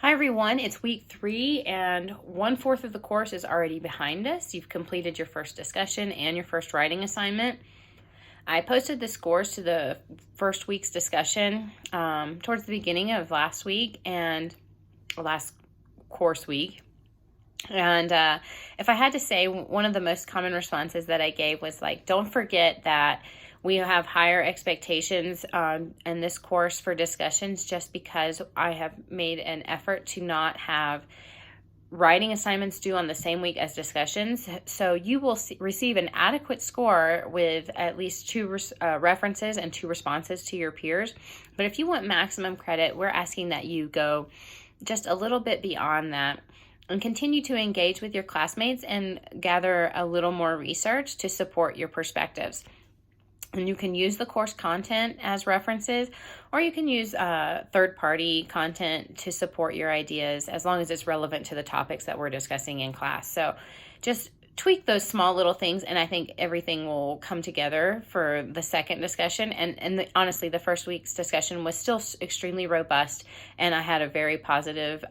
Hi everyone, it's week 3 and 1/4 of the course is already behind us. You've completed your first discussion and your first writing assignment. I posted the scores to the first week's discussion towards the beginning of last week and last course week. And if I had to say, one of the most common responses that I gave was like, don't forget that we have higher expectations in this course for discussions just because I have made an effort to not have writing assignments due on the same week as discussions. So you will receive an adequate score with at least 2 references and 2 responses to your peers. But if you want maximum credit, we're asking that you go just a little bit beyond that and continue to engage with your classmates and gather a little more research to support your perspectives. And you can use the course content as references, or you can use third-party content to support your ideas as long as it's relevant to the topics that we're discussing in class. So just tweak those small little things, and I think everything will come together for the second discussion. And honestly, the first week's discussion was still extremely robust, and I had a very positive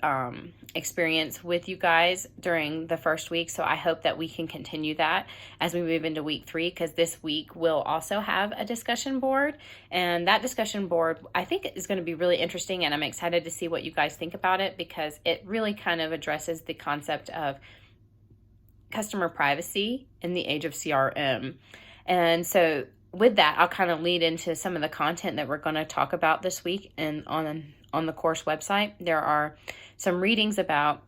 experience with you guys during the first week. So I hope that we can continue that as we move into week 3, because this week we'll also have a discussion board, and that discussion board I think is going to be really interesting, and I'm excited to see what you guys think about it, because it really kind of addresses the concept of customer privacy in the age of CRM. And so with that, I'll kind of lead into some of the content that we're going to talk about this week. And on the course website, there are some readings about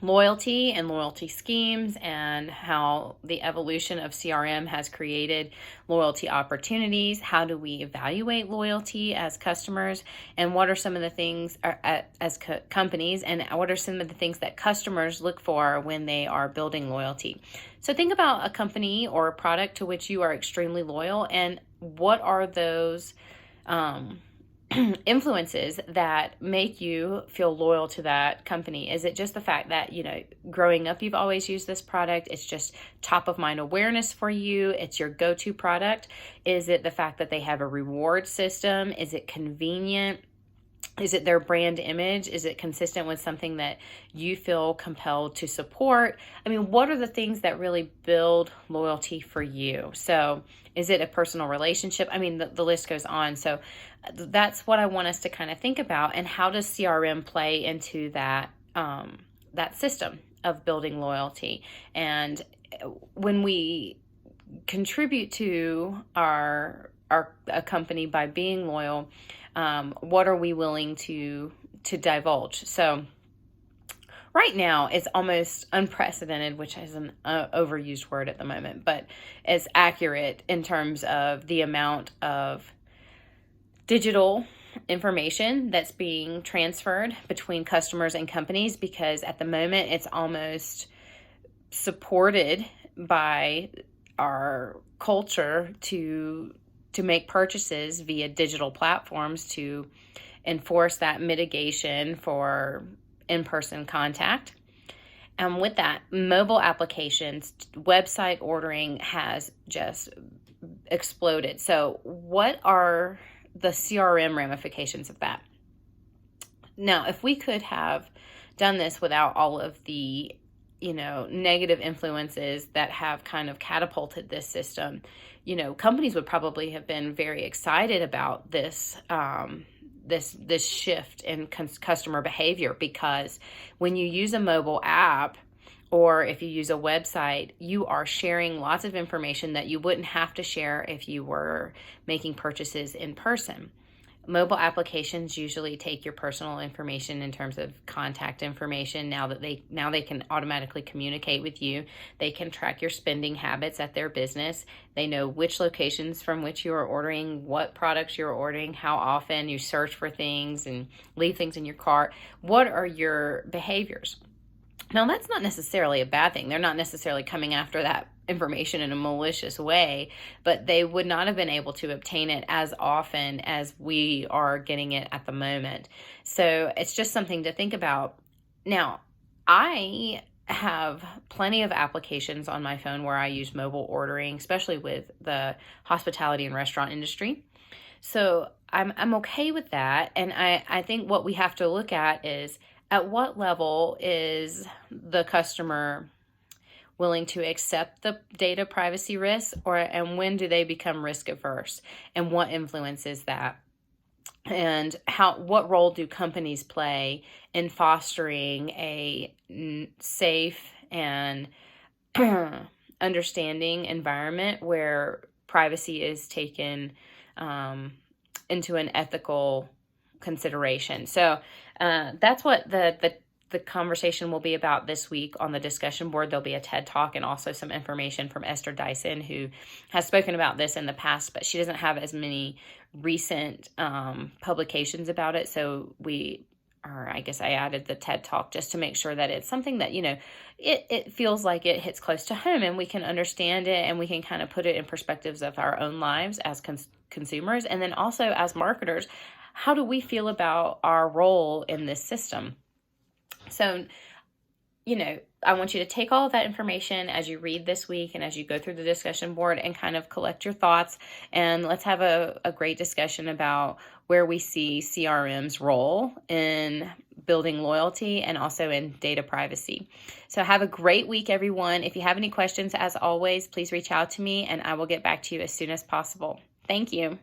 loyalty and loyalty schemes and how the evolution of CRM has created loyalty opportunities. How do we evaluate loyalty as customers, and what are some of the things as companies, and what are some of the things that customers look for when they are building loyalty? So think about a company or a product to which you are extremely loyal, and what are those influences that make you feel loyal to that company? Is it just the fact that, growing up, you've always used this product? It's just top of mind awareness for you. It's your go-to product. Is it the fact that they have a reward system? Is it convenient? Is it their brand image? Is it consistent with something that you feel compelled to support? I mean, what are the things that really build loyalty for you? So is it a personal relationship? I mean, the list goes on. So that's what I want us to kind of think about. And how does CRM play into that, that system of building loyalty? And when we contribute to a company by being loyal, what are we willing to divulge? So right now it's almost unprecedented, which is an overused word at the moment, but it's accurate in terms of the amount of digital information that's being transferred between customers and companies, because at the moment it's almost supported by our culture to make purchases via digital platforms to enforce that mitigation for in-person contact. And with that, mobile applications, website ordering has just exploded. So what are the CRM ramifications of that? Now, if we could have done this without all of the negative influences that have kind of catapulted this system, companies would probably have been very excited about this this shift in customer behavior, because when you use a mobile app, or if you use a website, you are sharing lots of information that you wouldn't have to share if you were making purchases in person. Mobile applications usually take your personal information in terms of contact information. Now they can automatically communicate with you. They can track your spending habits at their business. They know which locations from which you are ordering, what products you're ordering, how often you search for things and leave things in your cart. What are your behaviors? Now, that's not necessarily a bad thing. They're not necessarily coming after that information in a malicious way, but they would not have been able to obtain it as often as we are getting it at the moment. So it's just something to think about. Now, I have plenty of applications on my phone where I use mobile ordering, especially with the hospitality and restaurant industry. So I'm okay with that. And I think what we have to look at is, at what level is the customer willing to accept the data privacy risks, and when do they become risk averse, and what influences that? And what role do companies play in fostering a safe and understanding environment where privacy is taken into an ethical consideration? So that's what the conversation will be about this week on the discussion board. There'll be a TED Talk and also some information from Esther Dyson, who has spoken about this in the past, but she doesn't have as many recent publications about it. So I guess I added the TED Talk just to make sure that it's something that, it feels like it hits close to home and we can understand it and we can kind of put it in perspectives of our own lives as consumers. And then also as marketers, how do we feel about our role in this system? So, I want you to take all of that information as you read this week and as you go through the discussion board and kind of collect your thoughts. And let's have a great discussion about where we see CRM's role in building loyalty and also in data privacy. So have a great week, everyone. If you have any questions, as always, please reach out to me and I will get back to you as soon as possible. Thank you.